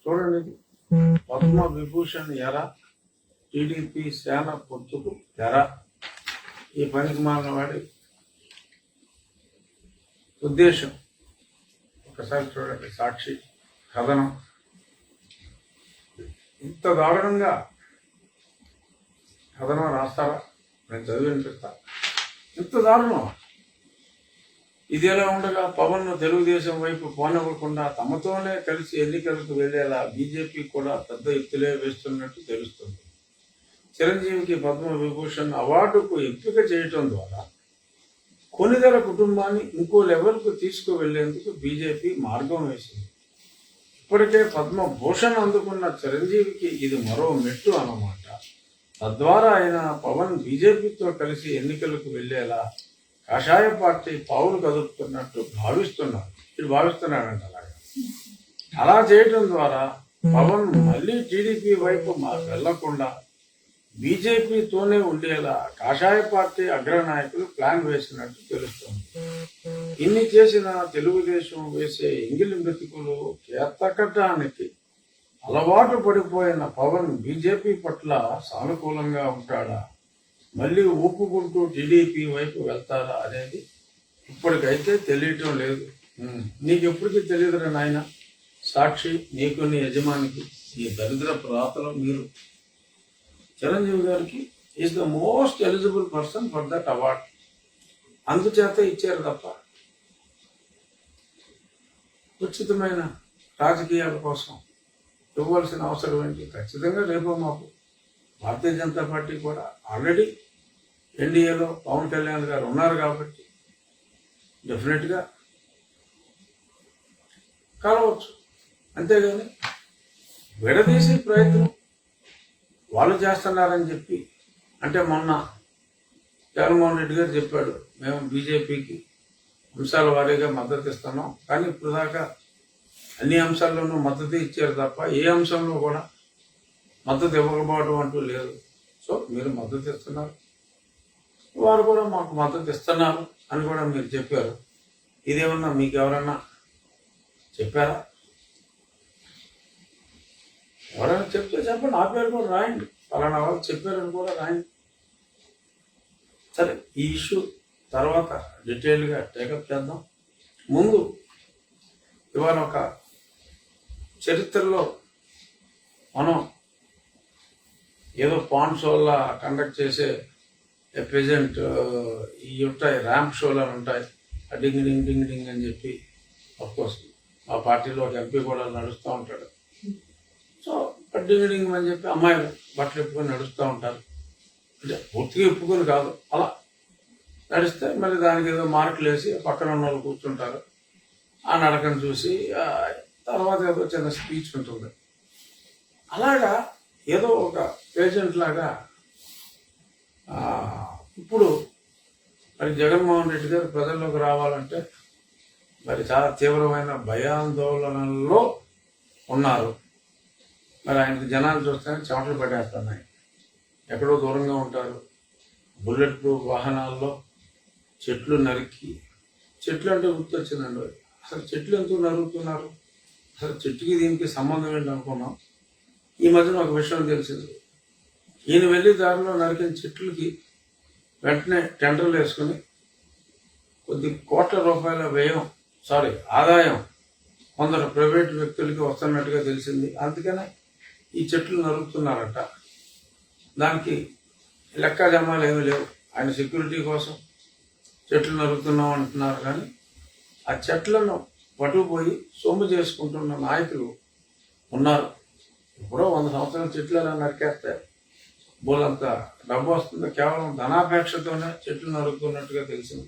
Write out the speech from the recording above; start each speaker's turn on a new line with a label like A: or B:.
A: చూడండి, పద్మ విభూషణ్ ఎర, టీడీపీ సేన పొత్తుకు తెర. ఈ పనికి మాలిన వాడి ఉద్దేశం ఒకసారి చూడండి. సాక్షి కథనం ఇంత దారుణంగా కథనం రాస్తారా? నేను చదివి వినిపిస్తా. ఇంత దారుణం. ఇది ఎలా ఉండగా పవన్ తెలుగుదేశం వైపు పోనివ్వకుండా తమతోనే కలిసి ఎన్నికలకు వెళ్లేలా బీజేపీ కూడా పెద్ద ఎత్తులే వేస్తున్నట్టు తెలుస్తుంది. చిరంజీవికి పద్మ విభూషణ్ అవార్డుకు ఎంపిక చేయటం ద్వారా కొనిదెల కుటుంబాన్ని ఇంకో లెవెల్కు తీసుకువెళ్లేందుకు బీజేపీ మార్గం వేసింది. ఇప్పటికే పద్మభూషణ్ అందుకున్న చిరంజీవికి ఇది మరో మెట్టు అన్నమాట. తద్వారా ఆయన పవన్ బీజేపీతో కలిసి ఎన్నికలకు వెళ్లేలా కాషాయ పార్టీ పావులు కదుపుతున్నట్టు భావిస్తున్నారు. ఇది భావిస్తున్నాడంట. అలా చేయటం ద్వారా పవన్ మళ్ళీ టీడీపీ వైపు వెళ్లకుండా బీజేపీతోనే ఉండేలా కాషాయ పార్టీ అగ్రనాయకులు ప్లాన్ వేసినట్టు తెలుస్తుంది. ఇన్ని చేసిన తెలుగుదేశం వేసే ఎంగిలి మెతుకులు కేతకటానికి అలవాటు పడిపోయిన పవన్ బీజేపీ పట్ల సానుకూలంగా ఉంటాడా, మళ్ళీ ఊపుకుంటూ టీడీపీ వైపు వెళ్తారా అనేది ఇప్పటికైతే తెలియటం లేదు. నీకెప్పటికీ తెలియదురా నాయన. సాక్షి నీకు నీ యజమానికి ఈ దరిద్ర ప్రాతలో మీరు చిరంజీవి గారికి is the most eligible person for that award. అందుచేత ఇచ్చారు తప్ప ఉచితమైన రాజకీయాల కోసం ఇవ్వాల్సిన అవసరం ఏంటి? ఖచ్చితంగా రేపు మాకు భారతీయ జనతా పార్టీ కూడా ఆల్రెడీ ఎన్డీఏలో పవన్ కళ్యాణ్ గారు ఉన్నారు కాబట్టి డెఫినెట్గా కలవచ్చు. అంతేగాని విడదీసే ప్రయత్నం వాళ్ళు చేస్తున్నారని చెప్పి, అంటే మొన్న జగన్మోహన్ రెడ్డి గారు చెప్పాడు, మేము బీజేపీకి అంశాల వారీగా మద్దతు ఇస్తున్నాం, కానీ ఇప్పుడు దాకా అన్ని అంశాల్లోనూ మద్దతు ఇచ్చారు తప్ప ఏ అంశంలో కూడా మద్దతు ఇవ్వకపోవడం అంటూ లేదు. సో మీరు మద్దతు ఇస్తున్నారు, వారు కూడా మాకు మద్దతు ఇస్తున్నారు అని కూడా మీరు చెప్పారు. ఇదేమన్నా మీకు ఎవరన్నా చెప్పారా? ఎవరైనా చెప్తే చెప్పండి, ఆ పేరు కూడా రాయండి, పలానా వాళ్ళు చెప్పారని కూడా రాయండి. సరే, ఈ ఇష్యూ తర్వాత డీటెయిల్గా టేకప్ చేద్దాం. ముందు ఇవాళ ఒక చరిత్రలో మనం ఏదో పాన్ షోలా కండక్ట్ చేసే ప్రెజెంట్ ఇవి ఉంటాయి, ర్యాంప్ షోలు అని ఉంటాయి, డింగ్ డింగ్ డింగ్ డింగ్ అని చెప్పి. అఫ్కోర్స్ మా పార్టీలో ఒక ఎంపీ కూడా నడుస్తూ ఉంటాడు. సో డింగ్ డింగ్ అని చెప్పి అమ్మాయిలు బట్టలు ఇప్పుకొని నడుస్తూ ఉంటారు. అంటే పూర్తిగా ఇప్పుకొని కాదు, అలా నడిస్తే మళ్ళీ దానికి ఏదో మార్కులు వేసి పక్కన ఉన్న వాళ్ళు కూర్చుంటారు. ఆ నడకను చూసి తర్వాత ఏదో చిన్న స్పీచ్ ఉంటుంది. అలాగా ఏదో ఒక పేజెంట్ లాగా ఇప్పుడు మరి జగన్మోహన్ రెడ్డి గారు ప్రజల్లోకి రావాలంటే మరి చాలా తీవ్రమైన భయాందోళనల్లో ఉన్నారు. మరి ఆయనకు జనాలు చూస్తేనే చెమటలు పట్టేస్తున్నాయి. ఎక్కడో దూరంగా ఉంటారు. బుల్లెట్ ప్రూఫ్ వాహనాల్లో చెట్లు నరికి, చెట్లు అంటే గుర్తొచ్చిందండి, అసలు చెట్లు ఎందుకు నరుగుతున్నారు, అసలు చెట్టుకి దీనికి సంబంధం ఏంటి అనుకున్నాం. ఈ మధ్యన ఒక విషయం తెలిసింది. ఈయన వెళ్ళి దారిలో నరికిన చెట్లకి వెంటనే టెండర్లు వేసుకుని కొద్ది కోట్ల రూపాయల ఆదాయం కొందరు ప్రైవేట్ వ్యక్తులకి వస్తున్నట్టుగా తెలిసింది. అందుకనే ఈ చెట్లు నరుగుతున్నారట. దానికి లెక్క జమాలు ఏమీ లేవు. ఆయన సెక్యూరిటీ కోసం చెట్లు నరుగుతున్నాం అంటున్నారు, కానీ ఆ చెట్లను పట్టుకుపోయి సొమ్ము చేసుకుంటున్న నాయకులు ఉన్నారు. ఇప్పుడు 100 సంవత్సరాల చెట్లు ఎలా నరికేస్తే బోలంత డబ్బు వస్తుంది. కేవలం ధనాపేక్షతోనే చెట్లు నరుగుతున్నట్టుగా తెలిసింది.